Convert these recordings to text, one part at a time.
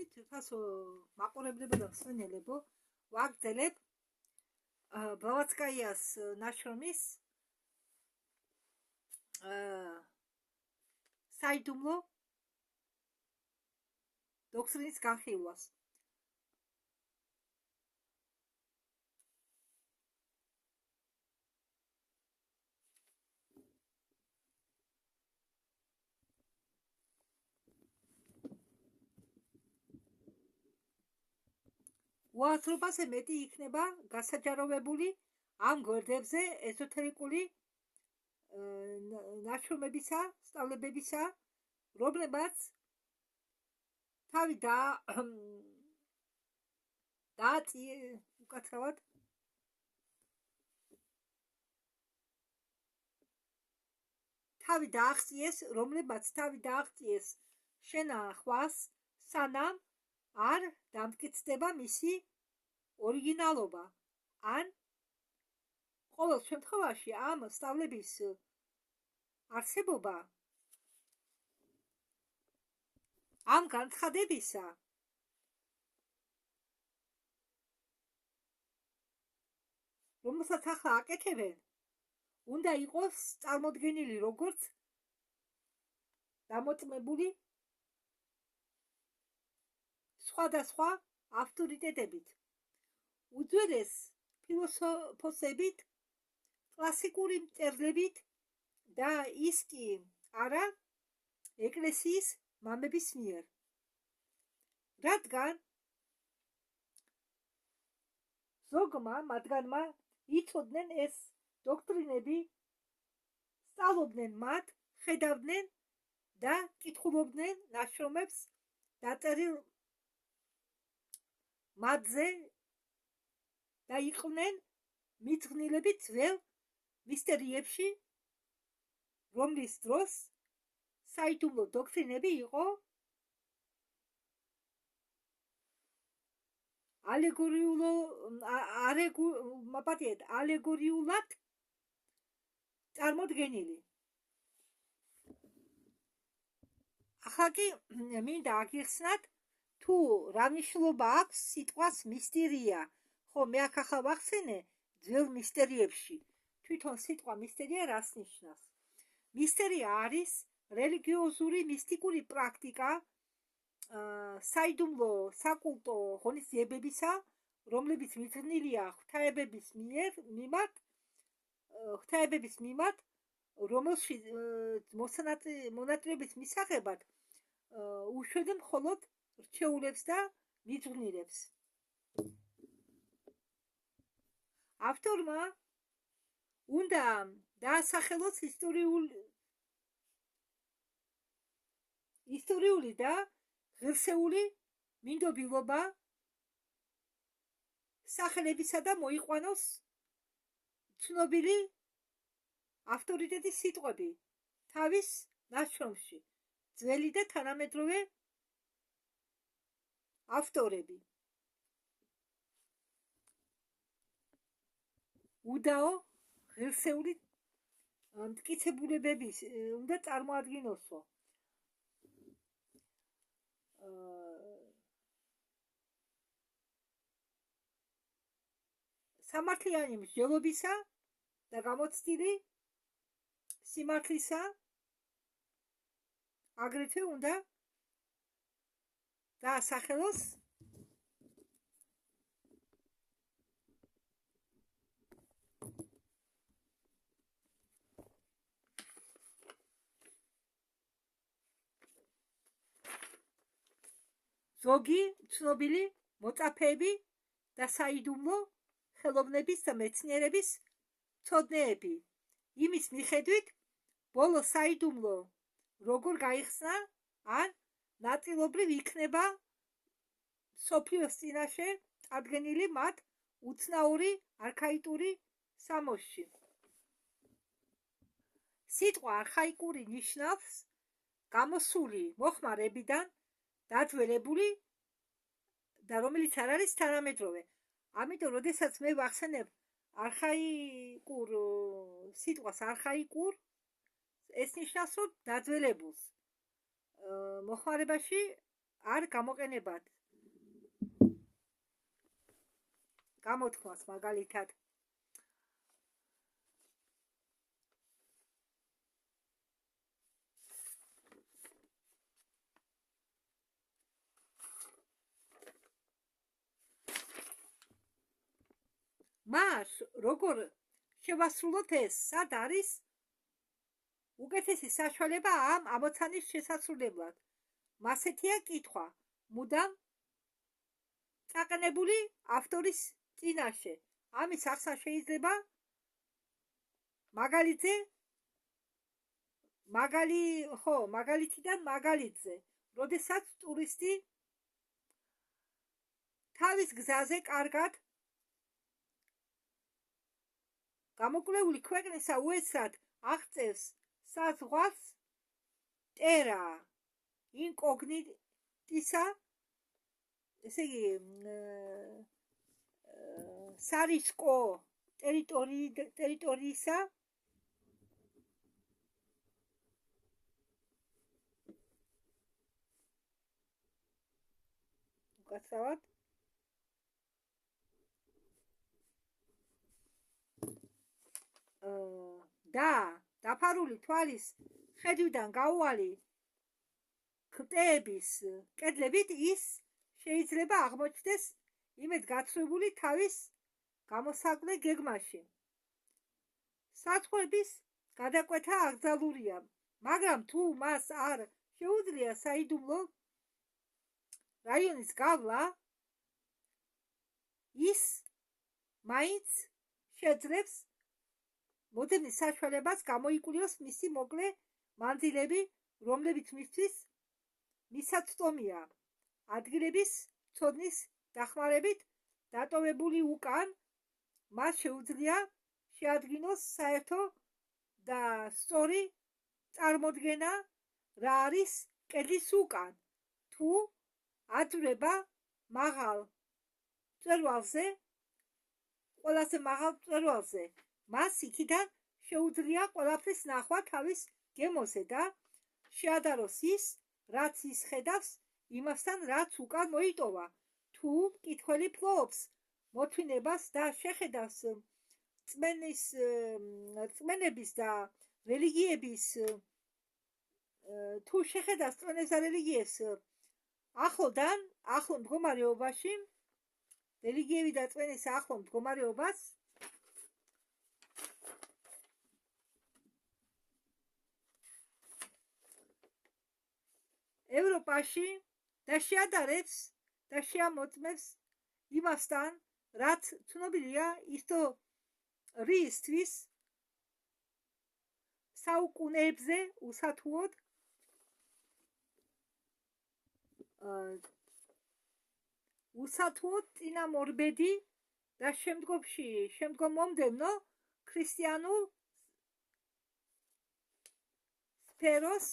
მოგესალმებით, თასო მაყურებლებო და მსმენელებო, ვაგრძელებ ბლავატსკაიას ნაშრომის საიდუმლო დოქტრინის განხილვას. უაზრობაზე მეტი იქნება გასაჯაროვებული ამ გვერდებზე ეზოთერიკული ნაშრომებისა, სწავლებებისა, რომლებაც თავი დააღწიეს შენახვას, სანამ არ დამტკიცდება მისი ორიგინალობა. ან ყოველ შემთხვევაში ამ სწავლების არსებობა ამ განცხადებისა რომელსაც ახლა აკეთებენ, უნდა იყოს წარმოდგენილი როგორც დამოწმებული სხვადასხვა ავტორიტეტებით, უძველეს ფილოსოფოსებით, კლასიკური მწერლებით და ის კი არა ეკლესიის მამების მიერ, რადგან ზოგმა მათგანმა იცოდნენ ეს დოქტრინები, სწავლობდნენ მათ, ხედავდნენ და კითხულობდნენ ნაშრომებს დაწერილ მათზე და იყვნენ მიძღვნილები ძველ მისტერიებში, რომლის დროს საიდუმლო დოქტრინები იყო ალეგორიულად წარმოდგენილი. ახლა კი მინდა აგიხსნათ, თუ რა მნიშვნელობა აქვს სიტყვას მისტერია. ხო, მე აქ ახლა ვახსენე ძველ მისტერიებში. თვითონ სიტყვა მისტერია რას ნიშნავს? მისტერია არის რელიგიოზური მისტიკური პრაქტიკა საიდუმლო საკულტო ღონისძიებებისა, რომლებიც მიძღვნილია ღვთაებების მიმართ, რომელშიც მონაწილეობის მისაღებად უშვებენ მხოლოდ რჩეულებს და მიძღვნილებს. ავტორმა უნდა დაასახელოს ისტორიული და ღირსეული მინდობილობა სახელებისა და მოიყვანოს ცნობილი ავტორიტეტის სიტყვები თავის ნაშრომში, ძველი და თანამედროვე ავტორები. უდაო ღირსეული მტკიცებულებების უნდა წარმოადგინოსო. სამართლიანი მსჯელობისა და გამოცდილი სიმართლისა აგრეთვე უნდა დაასახელოს ზოგი ცნობილი მოწაფეები და საიდუმლო ხელოვნების და მეცნიერების მცოდნეები, იმის მიხედვით, ბოლო საიდუმლო როგორ გაიხსნა, ან ნაწილობრივ იქნება მსოფლიოს წინაშე წარდგენილი მათ უცნაური არქაიტური სამოსში. სიტყვა არქაიკური ნიშნავს გამოსული მოხმარებიდან დაძველებული და რომელიც არ არის თანამედროვე. ამიტომ, როდესაც მე ვახსენებ არქაიკურ სიტყვას არქაიკურ, ეს ნიშნავს, რომ დაძველებულს მოხმარებაში არ გამოყენებათ გამოთქმას მაგალითად მას როგორ შევასრულოთ ეს სად არის უკეთესი საშუალება ამ ამოცანის შესასრულებლად მასეთია კითხვა მუდამ წაყენებული ავტორის წინაშე ამის ახსნა შეიძლება მაგალითიდან მაგალითზე როდესაც ტურისტი თავის გზაზე კარგად გამოკვლეული ქვეყნისა უეცრად აღწევს საზღვარს ტერა ინკოგნიტისა ესე იგი სარისკო ტერიტორიისა უკაცრავად და დაფარული თვალის ხედვიდან გაუვალი კრტეების კედლებით ის შეიძლება აღმოჩნდეს იმედგაცრუებული თავის გამოსაკლე გეგმაში. საცხოვრების გადაკვეთა აკრძალულია, მაგრამ თუ მას არ შეუძლია საიდუმლო რაიონის გავლა, ის მაინც შეძლებს მოდერნის საშუალებას გამოიკვლიოს მისი მოკლე მანძილები, რომლებიც მისთვის მისაწვდომია. ადგილების ცოდნის დახმარებით დატოვებული უკან მას შეუძლია შეადგინოს საერთო და სწორი წარმოდგენა რა არის კედლის უკან. თუ აძვრება მაღალ მწვერვალზე, ყველაზე მაღალ მწვერვალზე, მას იქიდან შეუძლია ყველაფრის ნახვა თავის გემოზე და შეადაროს ის, რაც ის ხედავს იმასთან, რაც უკან მოიტოვა. თუ მკითხველი ფლობს მოთმინებას და შეხედავს რწმენების და რელიგიების თუ შეხედავს რწმენებს და რელიგიებს ახლდან, ახლო მდგომარეობაში, რელიგიები და რწმენის ახლო მდგომარეობას ევროპაში და შეადარებს და შეამოწმებს იმასთან, რაც ცნობილია ისტორიისთვის საუკუნეებზე უსათუოდ წინამორბედი და შემდგომომდევნო ქრისტიანულ სფეროს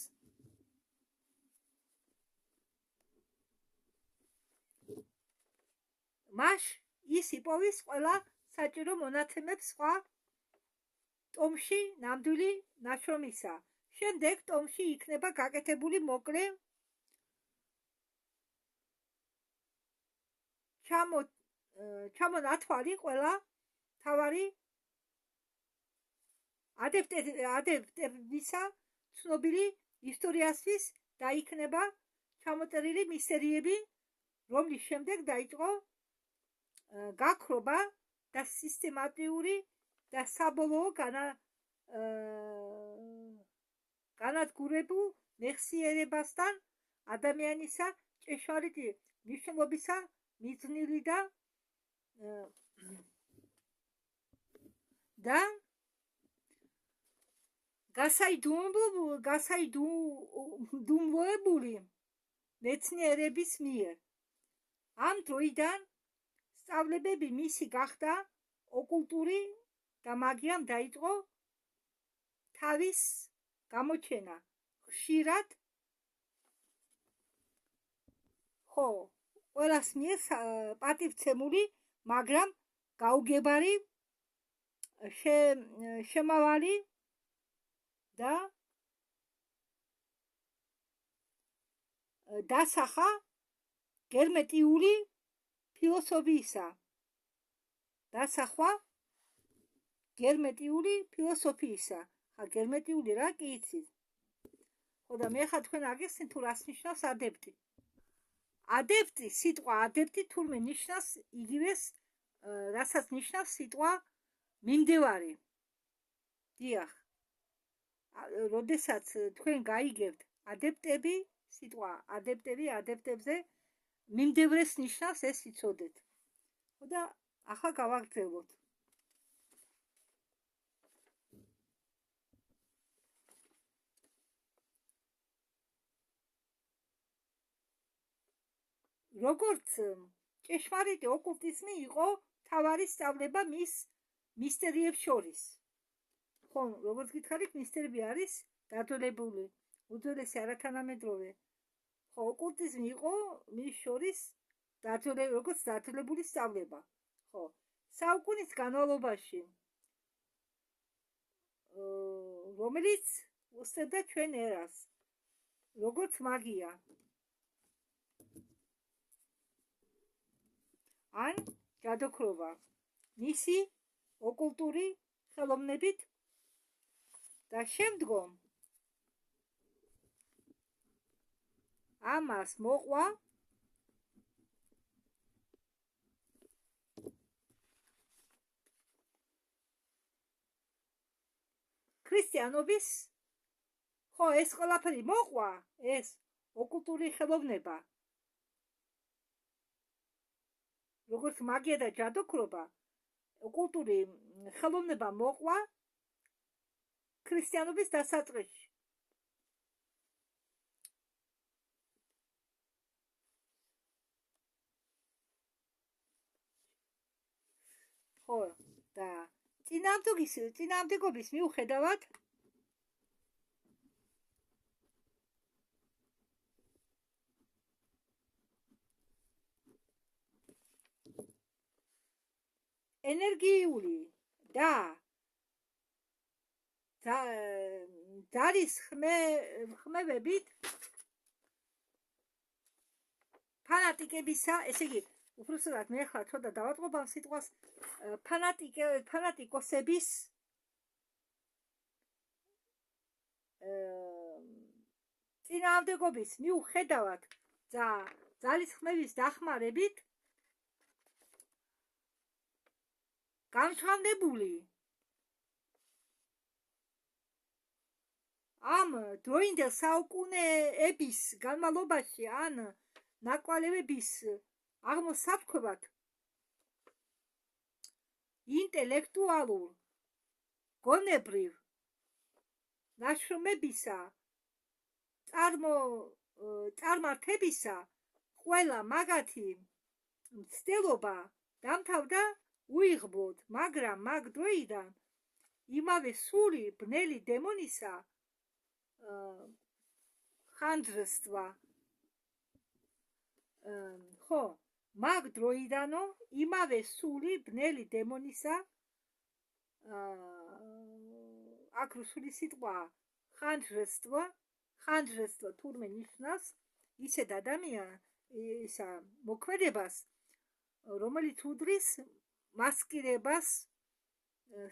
მას ის იპოვის ყველა საჭირო მონაცემებს სხვა ტომში ნამდვილი ნაშრომისა. შემდეგ ტომში იქნება გაკეთებული მოკლე ჩამონათვალი ყველა მთავარი ადეპტებისა ცნობილი ისტორიასთვის და იქნება ჩამოწერილი მისტერიები, რომლის შემდეგ დაიწყო გაქრობა და სისტემატიური და საბოლოო განადგურებულ მეხსიერებასთან ადამიანისა ჭეშმარიტი მნიშვნელობისა მიზნილი და გასაიდუმლოებული მეცნიერების მიერ. ამ დროიდან სწავლებები მისი გახდა ოკულტური და მაგიამ დაიწყო თავის გამოჩენა. ხშირად ყველას მიერ პატივცემული, მაგრამ გაუგებარი შემავალი და დასახა გერმეტიული ფილოსოფიისა. დასახვა გერმეტიული ფილოსოფიისა. ხა გერმეტიული რა კი იცით? ხო და მე ხა თქვენ აგიხსნით თუ რას ნიშნავს ადეპტი. ადეპტი, სიტყვა ადეპტი თურმე ნიშნავს იგივეს, რასაც ნიშნავს სიტყვა მიმდევარი. დიახ. როდესაც თქვენ გაიგებთ ადეპტები, სიტყვა ადეპტები, ადეპტებზე მიმდევრეს ნიშნავს, ეს იცოდეთ. ხო და ახლა გავაგრძელოთ. როგორც ჭეშმარიტი ოკულტიზმი იყო მთავარი სწავლება მის მისტერიებს შორის. ხო, როგორც გითხარით, მისტერიები არის დადოლებული, უძველესი არათანამედროვე. ხო, ოკულტიზმი იყო მის შორის როგორც დადოლებული სწავლება. ხო, საუკუნის განმავლობაში, რომელიც უსწრებდა ჩვენ ერას, როგორც მაგია. ან ჯადოქრობა მისი ოკულტური ხელოვნებით და შემდგომ ამას მოყვა ქრისტიანობის, ხო, ეს ყველაფერი მოყვა, ეს ოკულტური ხელოვნება, როგორც მაგია და ჯადოქრობა, ოკულტური ხელოვნება მოყვა ქრისტიანობის დასაწყისში. ხო, და წინააღმდეგობის მიუხედავად ენერგიული და ძალის ხმევებით ფანატიკებისა, ესე იგი, უბრალოდ მე ახლა ცოტა დავატყობ ამ სიტყვას, ფანატიკოსების წინააღმდეგობის მიუხედავად ძალის ხმევის დახმარებით განშრალებული ამ დროინდელ საუკუნეების განმავლობაში ან ნაკვალევების აღმოსაფრქვევად ინტელექტუალურ გონებრივ ნაშრომებისა წარმართებისა ყველა მაგათი მცდელობა დამთავრდა უიღბლოდ, მაგრამ მაგ დროიდან იმავე სული ბნელი დემონისა ხანძრstva. ხო, მაგ დროიდანო იმავე სული ბნელი დემონისა აქ რუსული სიტყვა ხანძრstva თურმე ნიშნავს ისეთ ისა მოქმედებას, რომელიც უდრის მასკირებას,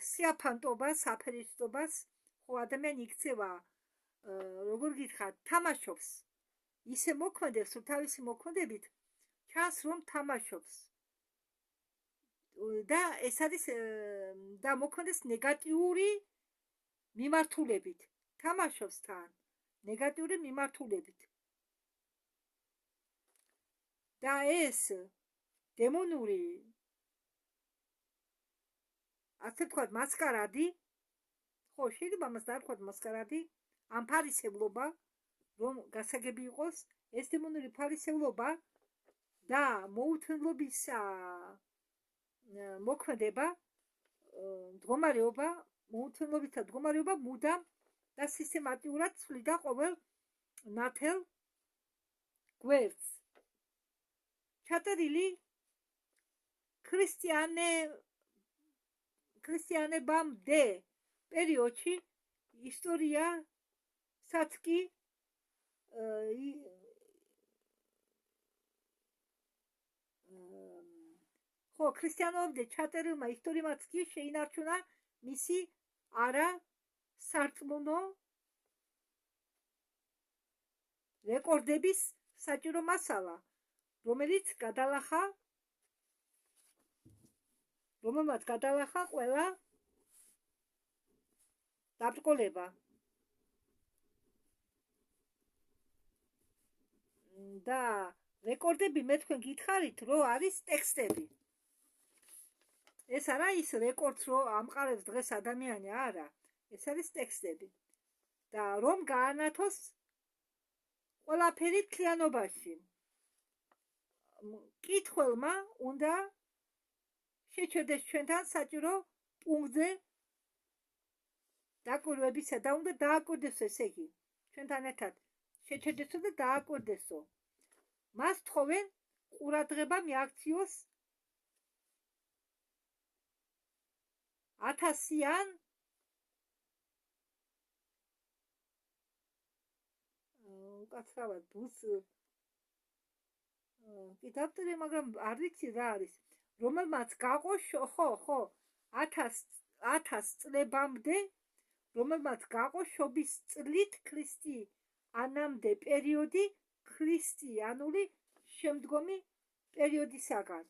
სიაფანტობას, აფერისტობას. ხო, ადამიანი იქცევა, როგორ გითხრათ, თამაშობს, ისე მოქმედებს, რომ თავისი მოქმედებით ჩანს, რომ თამაშობს. და ეს არის და მოქმედებს ნეგატიური მიმართულებით. თამაშობს თან ნეგატიური მიმართულებით. და ეს დემონური, ასე ვთქვათ, მასკარადი, ხო, შეიძლება მას დავთქვათ მასკარადი, ამ ფარისევლობა, რომ გასაგები იყოს, ეს დემონური ფარისევლობა და მოუთმენლობისა მოქმედება, მდგომარეობა, მოუთმენლობისა მდგომარეობა მუდამ და სისტემატიურად ცვლიდა ყოველ ნათელ გვერდს. ჩაწერილი ქრისტიანებამდე პერიოდში ისტორიასაც კი ხო, ქრისტიანობამდე ჩაწერილმა ისტორიებმაც კი შეინარჩუნა მისი არასარწმუნო რეკორდების საჭირო მასალა, რომელმაც გადალახა ყველა დაბრკოლება. და რეკორდები მე თქვენ გითხარით, რომ არის ტექსტები. ეს არა ის რეკორდს, რომ ამყარებს დღეს ადამიანი, არა, ეს არის ტექსტები. და რომ გაანათოს ყველაფერი მთლიანობაში. მკითხველმა უნდა შეჩერდეს ჩვენთან საჭირო პუნქტზე დაკვირვებისა და უნდა დააკვირდესო, ესე იგი, ჩვენთან ერთად შეჩერდესო და დააკვირდესო. მას თხოვენ ყურადღება მიაქციოს 1000-იან უკაცრავად ბუს კი დავწერე, მაგრამ არ ვიცი რა არის, რომელმაც გაყო ხო 1000 წლებამდე, რომელმაც გაყო შობის წლით ქრისტიანამდე პერიოდი ქრისტიანული შემდგომი პერიოდისაგან.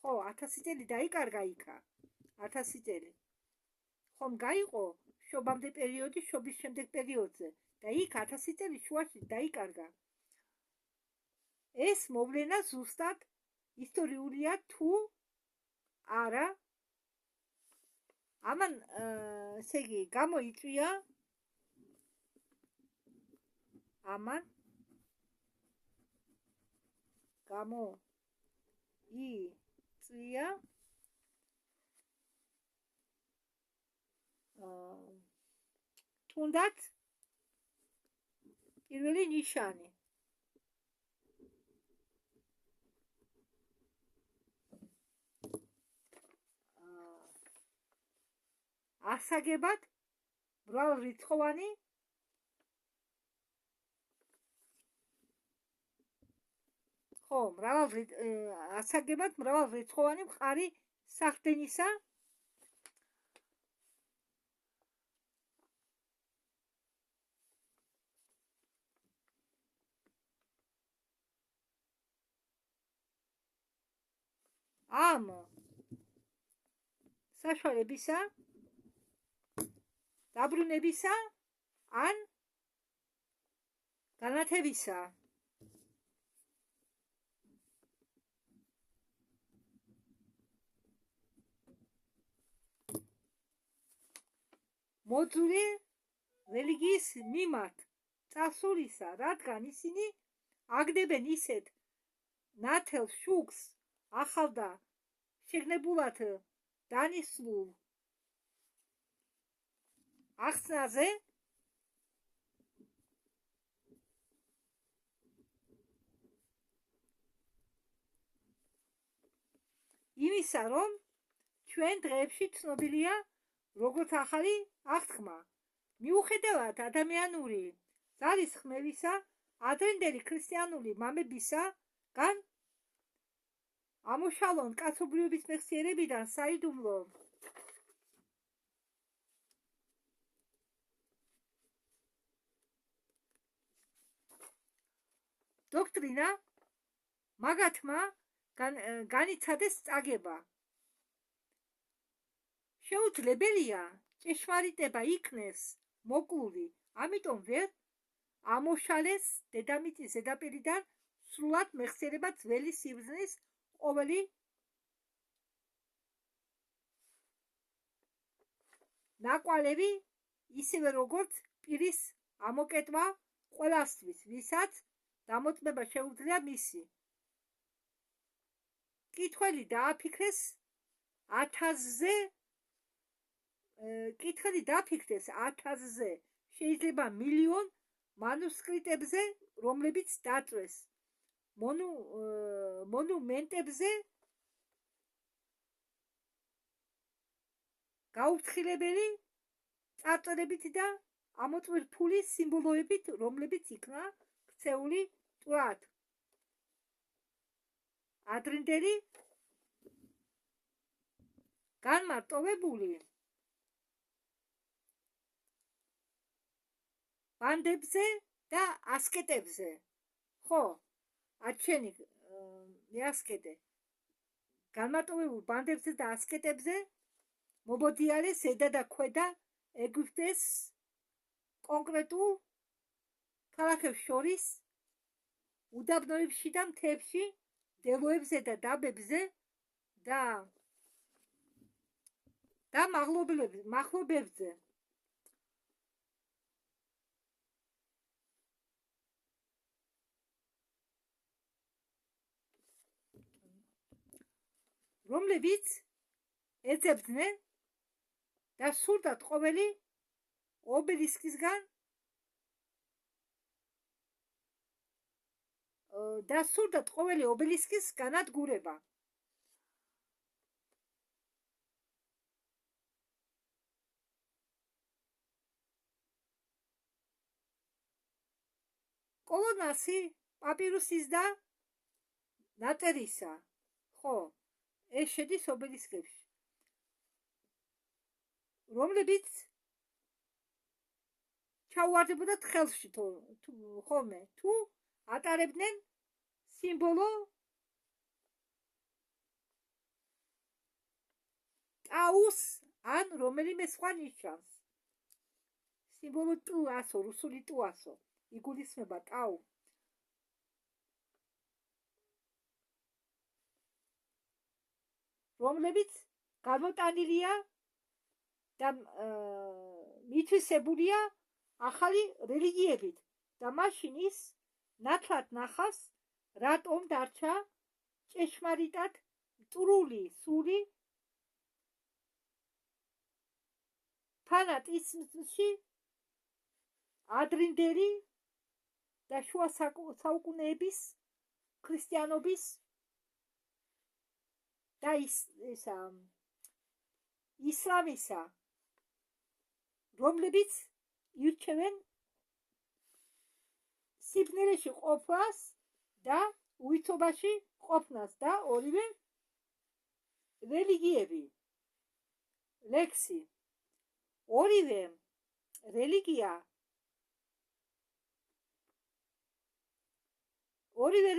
ხო, 1000 წელი დაიკარგა იქა. 1000 წელი. ხომ გაიყო შობამდე პერიოდი შობის შემდეგ პერიოდზე და იქ 1000 წელი შუაში დაიკარგა. ეს მოვლენა ზუსტად ისტორიულია თუ არა. ამან ესე იგი გამოიწვია თუნდაც პირველი ნიშანი. ასაგებად მრავალრიცხოვანი მყარი სახდენისა ამ საშუალებისა დაბრუნებისა ან განათებისა. მოძული რელიგიის მიმართ წასულისა, რადგან ისინი აგდებენ ისეთ ნათელ შუქს ახალ და შეგნებულად დანისლულ ახსნაზე, იმისა, რომ ჩვენ დღეებში ცნობილია როგორც ახალი აღთქმა. მიუხედავად ადამიანური ძალის ხმევისა, ადრინდელი ქრისტიანული მამებისაგან ამოშალონ კაცობრიობის მეხსიერებიდან საიდუმლო დოქტრინა მაგათმა განიცადეს წაგება. შეუძლებელია ჭეშმარიტება იქნეს მოკლული, ამიტომ ვერ ამოშალეს დედამიწის ზედაპირიდან სრულად მეხსიერება ძველი სიბრძნის ყოველი ნაკვალევი, ისევე როგორც პირის ამოკეტვა ყველასთვის, ვისაც დამოწმება შეუძლია მისი. კითხველი დააფიქრეს 1000-ზე, შეიძლება მილიონ მანუსკრიპტებზე, რომლებიც დაწვეს მონუმენტებზე, გაუფრთხილებელი წარწერებით და ამოწმირფული სიმბოლოებით, რომლებიც იქნა ქცეული მტვრად. ადრინდელი განმარტოვებული ბანდებზე და ასკეტებზე. ხო, აჩვენი ასკეტე განმარტოვებულ ბანდებზე და ასკეტებზე მობოდიარე ზედა და ქვედა ეგვიპტეს კონკრეტულ ქალაქებს შორის უდაბნოებში და მთებში, მდელოებზე და დაბებზე და მაღლობებზე. რომლებიც ეძებდნენ და სურდათ ყოველი ობელისკისგან განადგურება. კოლონასი პაპირუსის და ნატერისა. ხო, ეს შედის ობელისკებში, რომლებიც ჩაუვარდებოდათ ხელში ხოლმე თუ ატარებდნენ სიმბოლო ტაუს ან რომელიმე სხვა ნიშანს. სიმბოლო ტუასო, რუსული ტუასო, იგულისხმება ტაუ. რომლებიც გამოტანილია და მითვისებულია ახალი რელიგიებით და მაშინ ის ნათლად ნახავს, რატომ დარჩა ჭეშმარიტად მტრული სული ფანატიზმში ადრინდელი და შუა საუკუნეების ქრისტიანობის და ისლამისა, რომლებიც ირჩევენ სიბნელეში ყოფნას და უიცობაში ყოფნას და ორივე რელიგიები. ლექსი. ორივე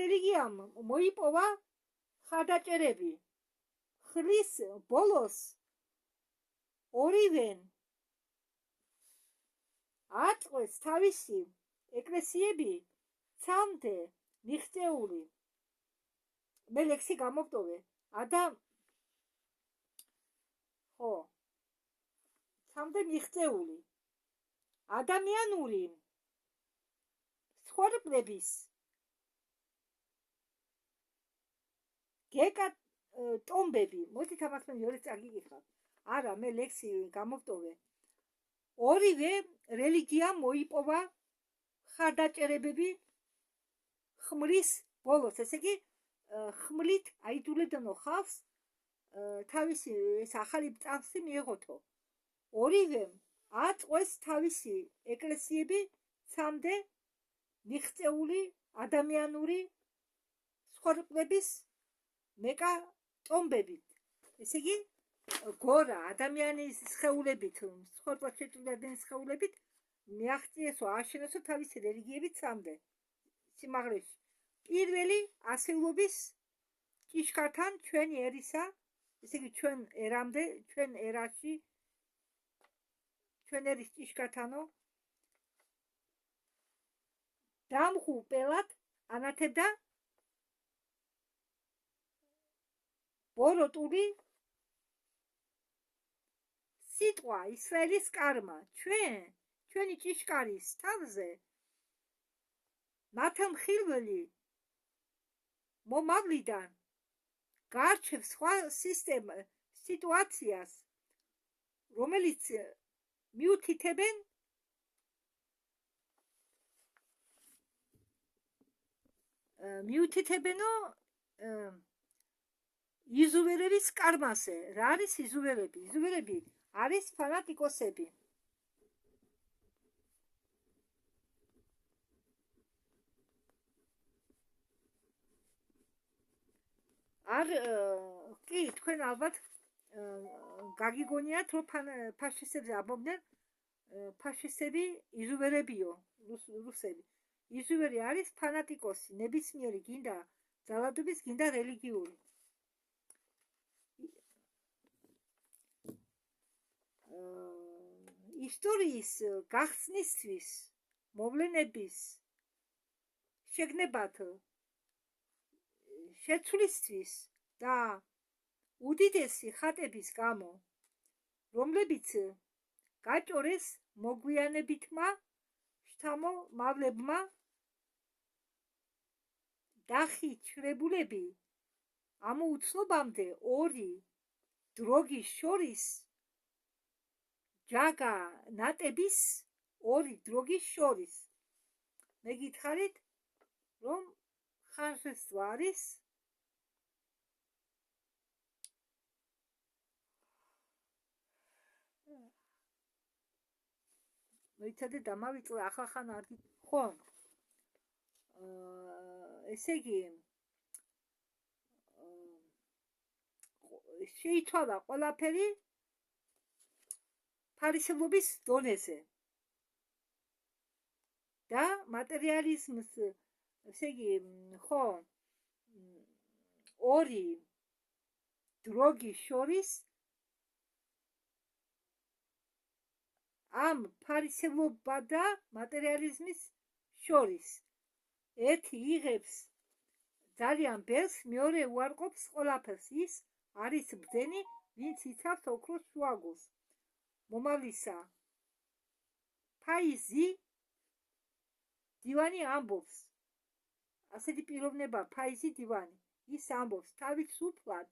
რელიგიამ მოიპოვა ხარდაჭერები. ხლის ბოლოს ორივემ აწყვეს თავისი ეკლესიები ცამდე მიღწეული. მე ლექსი გამოვტოვე. ცამდე მიღწეული ადამიანური ცხოვრების გეკატომბები. მოდით ამას მე მეორე წაგიგიხარ. არა, მე ლექსი გამოვტოვე. ორივე რელიგიამ მოიპოვა ხარდაჭერებები ხმლის ბოლოს. ესე იგი, ხმლით აიდულებდნო ხალხს თავისი ეს ახალი წამსი მიეღოთო. ორივემ აწყვეს თავისი ეკლესიები ცამდე მიღწეული ადამიანური ცხოვრების მეკატომბებით. ესე იგი, გორა ადამიანის სხეულებით, ცხოვრება შეჭრილადენის სხეულებით მიაღწიესო, ააშენესო თავისი რელიგიები ცამდე სიმაღლეში. პირველი ასეულობის ჭიშკართან ჩვენი ერისა, ესე იგი ჩვენ ერამდე, ჩვენ ერაში, ჩვენ ერის ჭიშკართანო დამღუპელად ანათებდა ბოროტული სიტყვა ისრაელის კარმა. ჩვენი ჭიშკარის თავზე მათამხილველი მომავლიდან გაარჩევს სხვა სიტუაციას, რომელიც მიუთითებენო იზუვერების კარმასე. რა არის იზუვერები? იზუვერები არის ფანატიკოსები. კი, თქვენ ალბათ გაგიგონიათ, რომ ფაშისტებზე ამბობდნენ, ფაშისტები იზუვერებიო, რუსები. იზუვერი არის ფანატიკოსი, ნებისმიერი, გინდა ძალადობის, გინდა რელიგიური. ისტორიის გახსნისთვის, მოვლენების შეგნებათ შეცვლისთვის და უდიდესი ხატების გამო, რომლებიც გაჭორეს მოგვიანებითმა შთამომავლებმა, დახიჩრებულები ამ უცნობამდე ორი დროგის შორის ჯაგა ნატების ორი დროგის შორის. მე გითხარით, რომ ხარჯესტვა არის მოიცადე დამავიწყე ახალხან არ ხო? ესე იგი შეიცვალა ყველაფერი ფარისევლობის დონეზე და მატერიალიზმს, ესე იგი ხო, ორი დროგის შორის ამ ფარისევლობა და მატერიალიზმის შორის ერთი იღებს ძალიან ბევრს, მეორე უარყოფს ყველაფერს. ის არის ბრძენი, ვინც იცავს ოქროს შუაგულს. მომავლისა ფაიზი დივანი ამბობს, ასეთი პიროვნება ფაიზი დივანი, ის ამბობს თავისუფლად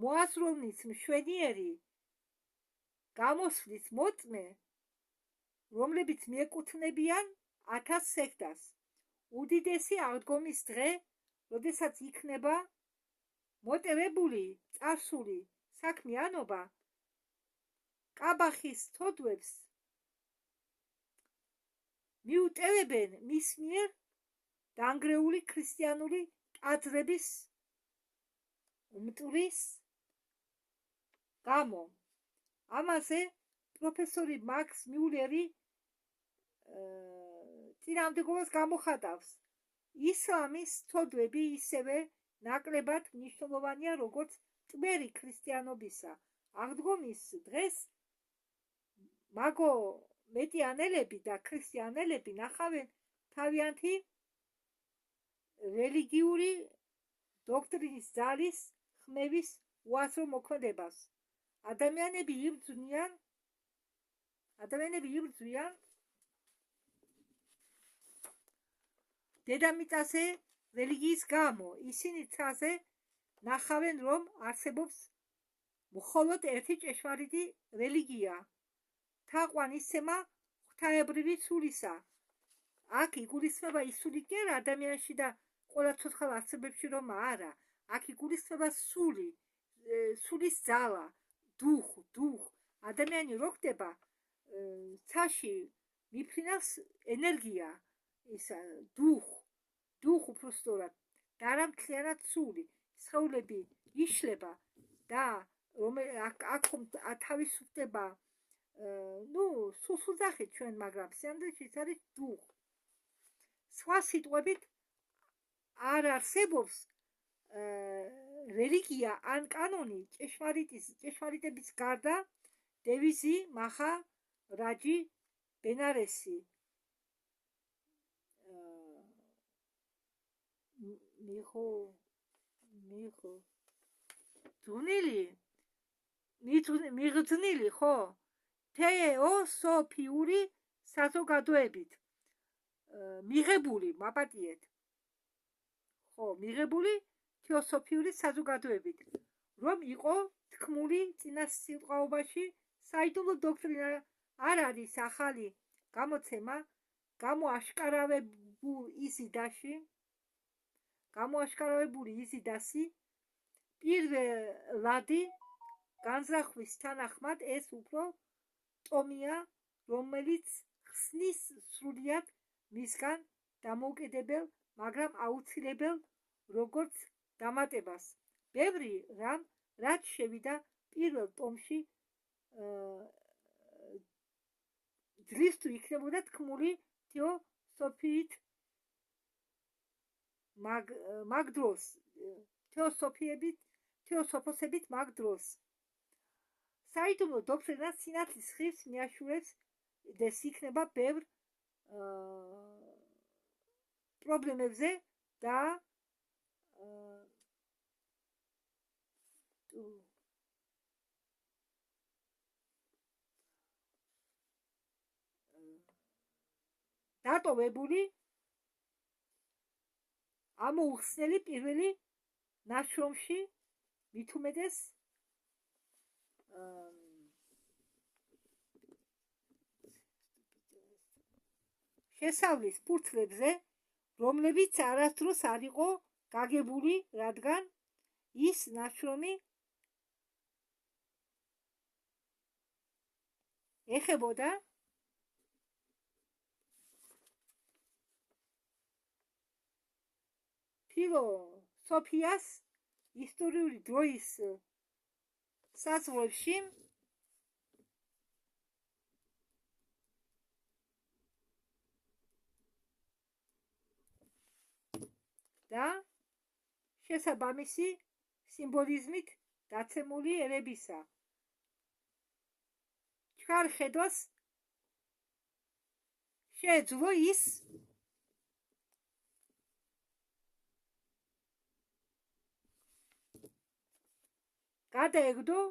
მოაზროვნის მშვენიერი გამოსვლის მოწმე, რომლებიც მიეკუთვნებიან 1000 სექტას. უდიდესი აღდგომის დღე, როდესაც იქნება მოტევებული წარსული საქმიანობა, კაბახის თოდვებს მიუტევებენ მის მიერ დანგრეული ქრისტიანული ტაძრების უმტვრის გამო. ამაზე პროფესორი მაქს მიულერი წინამდებობას გამოხატავს. ისლამის თოდვები ისევე ნაკლებად მნიშვნელოვანია, როგორც წვერი ქრისტიანობისა. აღდგომის დღეს მაგო მეტიანელები და ქრისტიანელები ნახავენ თავიანთი რელიგიური დოქტრინის ძალის ხმევის უაზრო მოქმედებას. ადამიანები იბრძვიან დედამიწაზე რელიგიის გამო. ისინი ცაზე ნახავენ, რომ არსებობს მხოლოდ ერთი ჭეშმარიტი რელიგია, თაყვანისცემა ღვთაებრივი სულისა. აქ იგულისხმება ის სული კი არა ადამიანში და ყველა ცოცხალ არსებებში რომ არა. აქ იგულისხმება სული, სულის ძალა, დუხ. ადამიანი რო ხდება, ცაში მიფრინავს ენერგია, ისა დუხ უბრალოდ და არა მთლიანად სული. სხეულები იშლება და აქ თავისუფლდება, სულსუძახით ჩვენ, მაგრამ სინამდვილეში ის არის დუხ. სხვა სიტყვებით, არ არსებობს რელიგია ან კანონი ჭეშმარიტების გარდა. დევიზი მახა რაჯი ბენარესი მიღწნილი ხო თეოსოფიური საზოგადოებით მიღებული, მაპატიეთ, ხო, მიღებული თეოსოფიური საზოგადოებით, რომ იყო თქმული წინასწარმეტყველებაში. საიდუმლო დოქტრინა არ არის ახალი გამოცემა, გამოაშკარავებული იზიდასი პირველადი განზრახვის თანახმად ეს უფრო ტომია, რომელიც ხსნის სრულიად მისგან დამოუკიდებელ, მაგრამ აუცილებელ როგორც დამატებას ბევრი რამ, რაც შევიდა პირველ ტომში ძლის თუ იქნებოდა თქმული თეოსოფიით მაგ დროს თეოსოფოსებით მაგ დროს საიდუმლო დოქტრინა სინათლის ხილს მიაშურებს და იქნება ბევრ პრობლემებზე და დატოვებული ამოუხსნელი პირველი ნაშრომში მით უმეტეს შესავლის ფურცლებზე, რომლებიც არასდროს არ იყო გაგებული, რადგან ის ნაშრომი ეხებოდა ფილოსოფიას ისტორიული დროის საზღვრებში და შესაბამისი სიმბოლიზმით დაცემული ერებისა. ჩქარ ხედვას შეეძლო ის გადაეგდო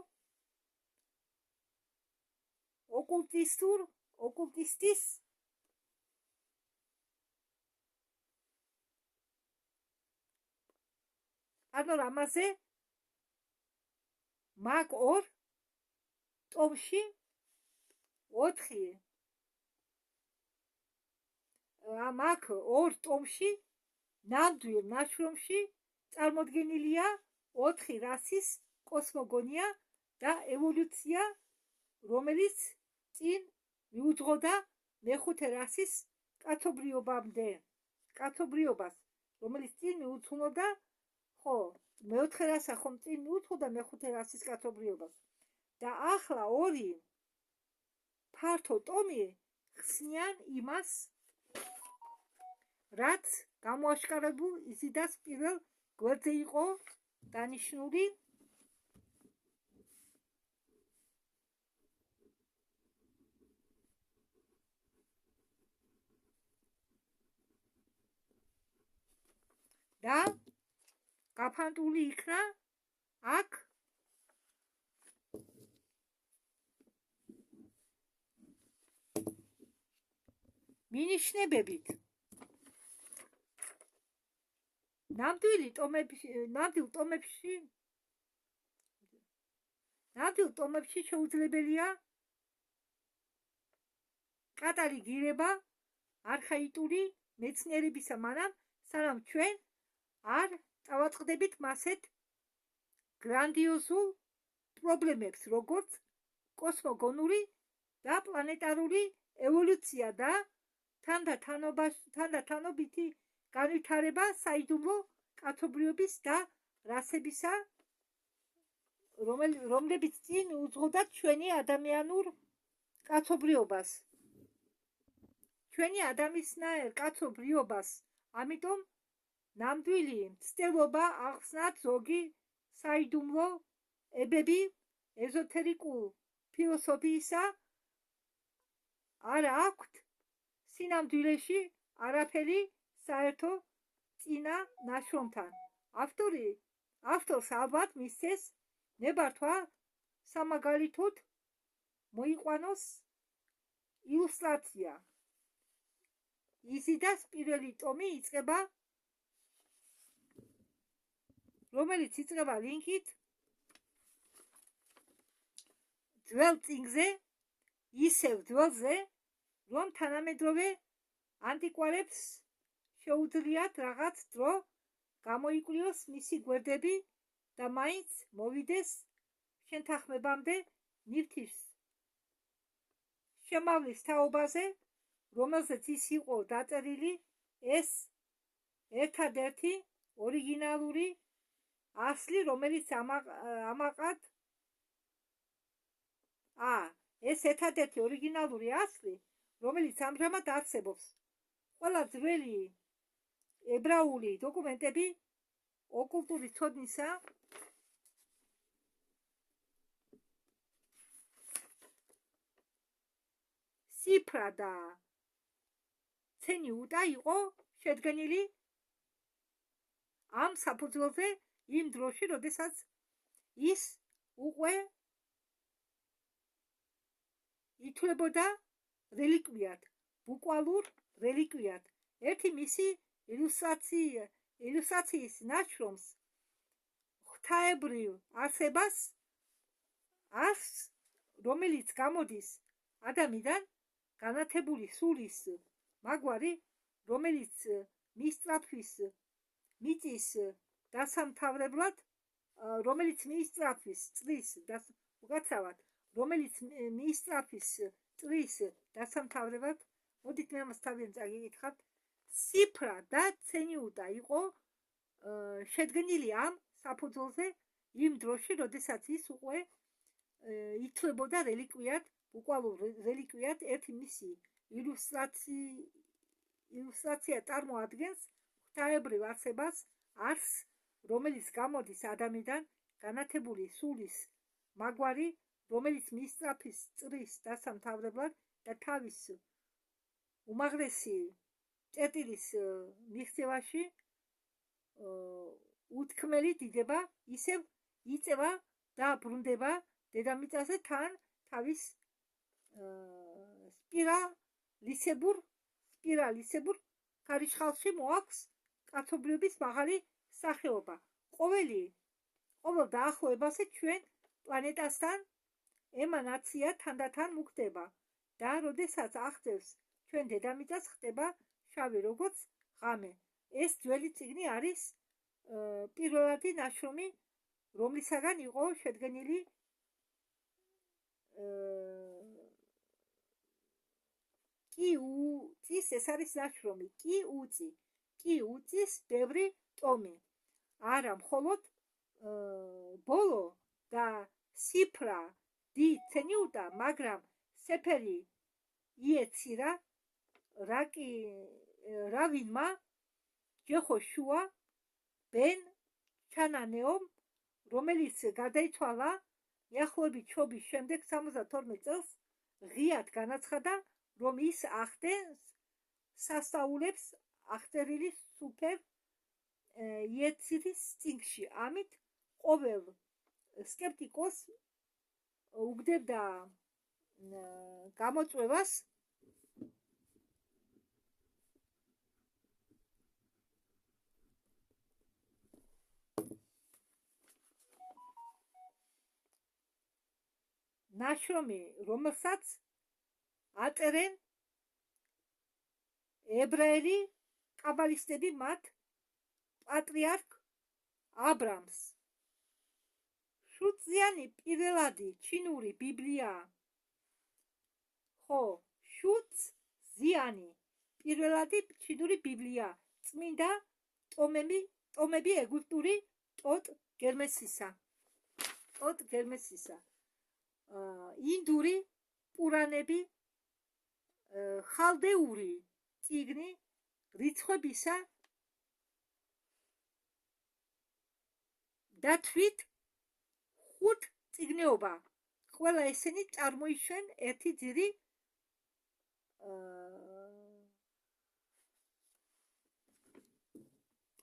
ოკულტისტის პანორამაზე მაგ ორ ტომში 4 მაგ ორ ტომში ნამდვილ ნაშრომში წარმოდგენილია 4 რასის კოსმოგონია და ევოლუცია, რომელიც წინ მიუძღოდა მეხუთე რასის კაცობრიობას, რომელიც წინ მიუძღოდა მეოთხე რასა ხომ წინ მიუძღოდა მეხუთე რასის კაცობრიობას და ახლა ორი ფართო ტომი ხსნიან იმას, რაც გამოაშკარებულ იზიდას პირველ გვერდზე იყო დანიშნული და გაფანტული იქნა აქ მინიშნებებით. ნამდვილ ტომებში შეუძლებელია კატალოგირება არქაიტული მეცნიერებისა, მანამ სანამ ჩვენ არ წავაწყდებით მასეთ გრანდიოზულ პრობლემებს, როგორც კოსმოგონური და პლანეტარული ევოლუცია და თანდათანობითი განვითარება საიდუმლო კაცობრიობის და რასებისა, რომლებიც წინ უძღოდათ ჩვენი ადამიანურ კაცობრიობას, ჩვენი ადამიანსნაირ კაცობრიობას. ამიტომ ნამდვილი მცდელობა ახსნათ ზოგი საიდუმლო ებები ეზოთერიკულ ფილოსოფიისა არ აქვთ სინამდვილეში არაფერი საერთო წინა ნაშრომთან. ავტორს ალბათ მისცეს ნებართვა სამაგალითოდ მოიყვანოს ილუსტრაცია. იზიდას პირველი ტომი იწყება, რომელიც იწყება ლინკით ძველ წიგნზე, ისევ ძველზე, რომ თანამედროვე ანტიკვარებს შეუძლიათ რაღაც დრო გამოიკვლიოს მისი გვერდები და მაინც მოვიდეს შენთანხმებამდე ნივთის შემავლის თაობაზე, რომელზეც ის იყო დაწერილი. ეს ერთადერთი ორიგინალური ასლი, რომელიც ამაყად ეს ერთადერთი ორიგინალური ასლი, რომელიც ამჟამად არსებობს. ყველა ძველი ებრაული დოკუმენტები ოკულტური ცოდნისა სიფრა და ცენიუტა იყო შედგენილი ამ საფუძველზე იმ დროში, როდესაც ის უკვე ითვლებოდა რელიკვიად, ბუკვალურ რელიკვიად. ერთი მისი ილუსტრაციის ნაშრომს ღვთაებრივ არსებას ას, რომელიც გამოდის ადამიანიდან განათებული სულის მაგვარი, რომელიც მისწრაფვის მიწის დასამთავრებლად, რომელიც მისწრაფვის წრის უკაცრავად, რომელიც მისწრაფვის წრის დასამთავრებლად, მოდით მე ამას თავიდან წაგიკითხავთ, სიფრა და ცენიუტა იყო შედგენილი ამ საფუძველზე იმ დროში, როდესაც ის უკვე ითვლებოდა რელიკვიად, უკვალურ რელიკვიად. ერთი მისი ილუსტრაცია წარმოადგენს ღვთაებრივ არსებას, რომელიც გამოდის ადამიანიდან განათებული სულის მაგვარი, რომელიც მისწრაფვის წრის დასამთავრებლად და თავის უმაღლესი წერტილის მიღწევაში უთქმელი დიდება ისევ იწევა და ბრუნდება დედამიწაზე თან თავის სპირალისებურ ქარიშხალში მოაქვს კაცობრიობის მაღალი სახეობა. ყოველ დაახლოებაზე ჩვენ პლანეტასთან ემანაცია თანდათან მუქდება და როდესაც აღწევს ჩვენ დედამიწას, ხდება შავი როგორც ღამე. ეს ძველი წიგნი არის პირველადი ნაშრომი, რომლისაგან იყო შედგენილი კიუწის, ეს არის ნაშრომი კიუწის ბევრი ტომი. არა მხოლოდ ბოლო და სიფრა დი ცენიუტა, მაგრამ სეფერი იეცირა რავინმა ჯეხოშუა ბენ ჩანანეომ, რომელიც გარდაიცვალა მიახლოებით შობის შემდეგ 72 წელს, ღიად განაცხადა, რომ ის ახდენს სასწაულებს აღწერილი სუფერ იეცირის წიგნში. ამით ყოველ სკეპტიკოს უგდებდა გამოწვევას ნაშრომი, რომელსაც აწერენ ებრაელი კაბალისტები მათ პატრიარქ აბრამს. შუწიანი პირველადი ჩინური ბიბლიაა. ხო, შუწიანი პირველადი ჩინური ბიბლია, წმინდა ტომები ეგვიპტური ტოტ გერმესისა. ინდური პურანები, ხალდეური წიგნი რიცხვებისა და თვით ხუთ წიგნეობა. ყველა ესენი წარმოიშვენ ერთი ძირი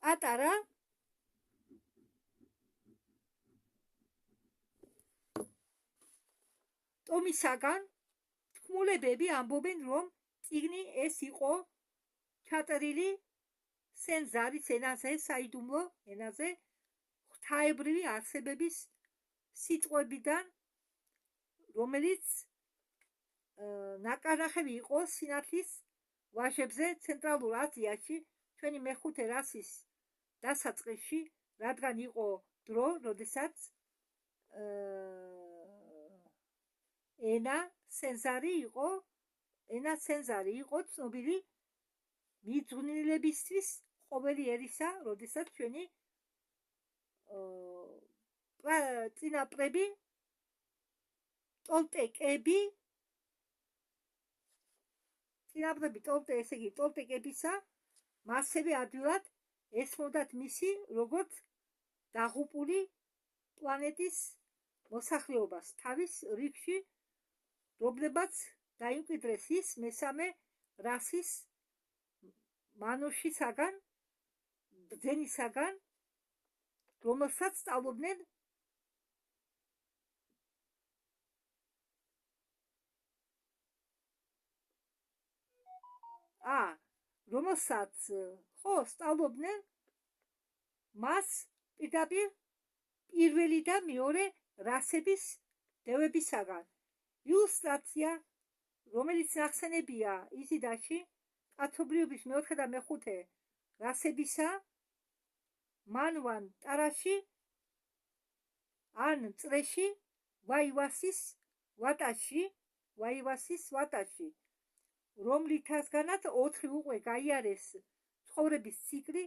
პატარა ტომისაგან. თქმულებები ამბობენ, რომ წიგნი ეს იყო ჩაწერილი სენზარის ენაზე, საიდუმლო ენაზე, ღვთაებრივი არსებების სიტყვებიდან, რომელიც ნაკარნახები იყო სინათლის ვაჟებზე ცენტრალურ აზიაში ჩვენი მეხუთე რასის დასაწყისში, რადგან იყო დრო, როდესაც ენა სენზარი იყო ცნობილი მიძღვნილებისთვის ყოველი ერისა, როდესაც ჩვენი წინაპრები ტოლტეკები, წინაპრები ესე იგი ტოლტეკებისა, მასევე ადვილად ესმოდათ მისი როგორც დაღუპული პლანეტის მოსახლეობას თავის რიგში, რომლებაც დაიმკვიდრეს ის მესამე რასის მანოშისაგან, ბრძენისაგან, რომელსაც სწავლობდნენ რომელსაც სწავლობდნენ მას პირდაპირ პირველი და მეორე რასების დევებისაგან. ილუსტრაცია, რომელიც ნახსენებია იზიდაში, კაცობრიობის მეოთხე და მეხუთე რასებისა, მანვან ტარაში ან წრეში ვაივასის ვატაში, რომლითაგანაც 4 უკვე გაიარეს ცხოვრების ციკლი,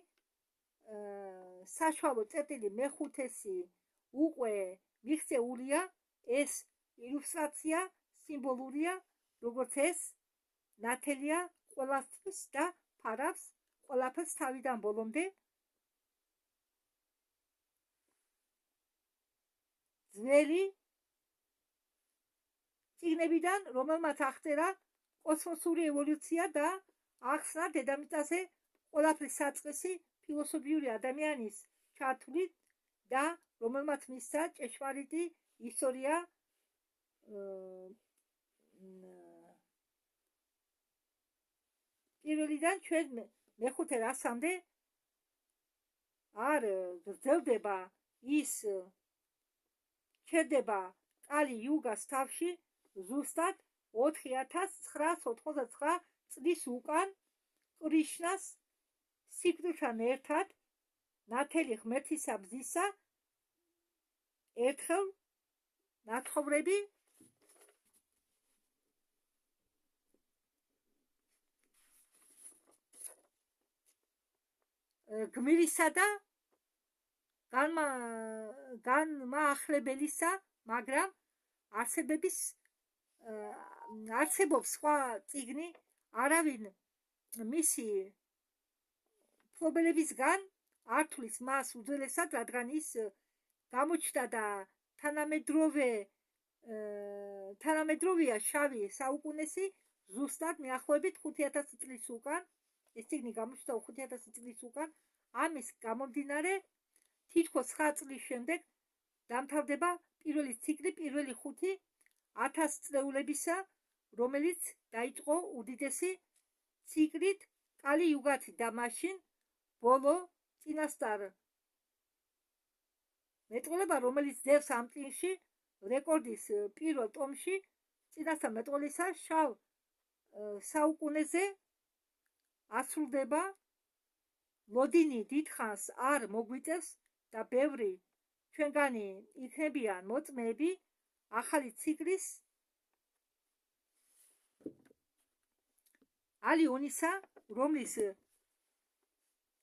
საშუალო წერტილი მეხუთესი უკვე მიღწეულია. ეს ილუსტრაცია სიმბოლურია, როგორც ეს ნათელია ყველასთვის და ფარავს ყველაფერს თავიდან ბოლომდე. ძველი წიგნებიდან, რომელმაც აღწერა კოსმოსური ევოლუცია და ახსნა დედამიწაზე ყველაფრის საწყისი ფილოსოფიური ადამიანის ჩართვლით და რომელმაც მისცა ჭეშმარიტი ისტორია პირველიდან ჩვენ მეხუთე რასამდე არ გრძელდება ის ჩერდება კალი იუგას თავში ზუსტად 4999 წლის უკან კრიშნას სიკვდილთან ერთად ნათელი ღმერთისა ბზისა ერთხელ ნათხოვრები გმირისა და განმაახლებელისა, მაგრამ არსებობს სხვა წიგნი, არავინ მისი მფლობელებისგან არ თვლის მას უძველესად, რადგან ის გამოჩნდა და თანამედროვეა შავი საუკუნესი ზუსტად მიახლოებით 5000 წლის უკან. ეს წიგნი გამოჩნდა 5000 წლის უკან. ამის გამომდინარე, თითქოს 9 წლის შემდეგ დამთავრდება პირველი ციკლი, პირველი 5000 წლეულებისა, რომელიც დაიწყო უდიდესი ციკლით კალი იუგათი და მაშინ ბოლო წინასწარ მეტყველება, რომელიც ძევს ამ წიგნში რეკორდის პირველ ტომში წინასწარ მეტყველისა შავ საუკუნეზე ასრულდება. ლოდინი დიდხანს არ მოგვიწევს და ბევრი ჩვენგანი იქნებიან მოწმეები ახალი ციკლის ალიონისა, რომლის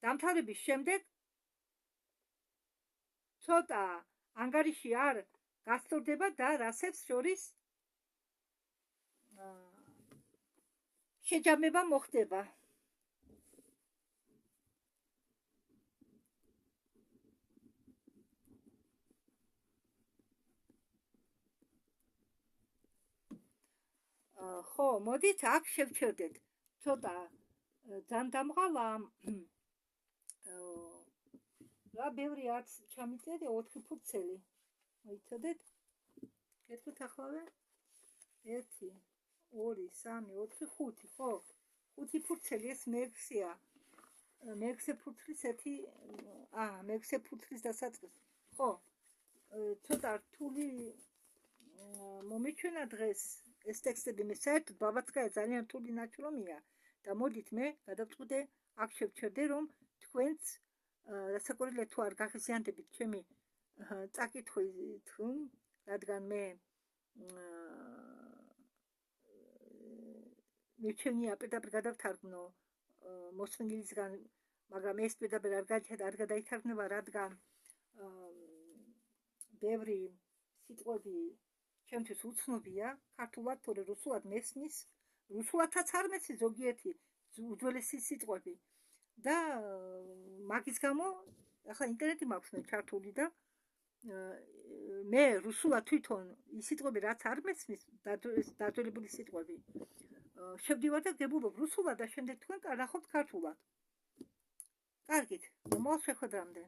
დამთავრების შემდეგ ცოტა ანგარიში არ გასწორდება და რასებს შორის შეჯამება მოხდება. ხო, მოდით აქ შევჩერდეთ. ცოტა ძალიან დამღალა რა ბევრი არც ჩამიწერე 4 ფურცელი. მოიცადეთ? კეთოთ ახლა 1 2 3 4 5, ხო? 5 ფურცელი ეს მეექვსეა. მეექვსე ფურცლის მეექვსე ფურცლის დასაწყისი. ხო. ცოტა რთული მომეჩვენა დღეს ეს ტექსტები, მე საერთოდ ბაბაცკაია ძალიან რთული ნაშრომია და მოდით მე გადავწყვიტე აქ შევჩერდე, რომ თქვენც რასაკვირველია თუ არ გაღიზიანდებით ჩემი წაკითხვით, რადგან მე მეჩვენია პირდაპირ გადავთარგმნო მოსმენილისგან, მაგრამ ეს პირდაპირ არ გადაითარგმნება, რადგან ბევრი სიტყვები ჩემთვის უცნობია ქართულად თორე რუსულად მესმის, რუსულადაც არ მესმის ზოგიერთი უძველესი სიტყვები და მაგის გამო ახლა ინტერნეტი მაქვს მე ჩართული და მე რუსულად თვითონ ის სიტყვები რაც არ მესმის დაძველებული სიტყვები შევდივარ და გებულობ რუსულად და შემდეგ თქვენ ნახავთ ქართულად. კარგით, მომავალ შეხვედრამდე.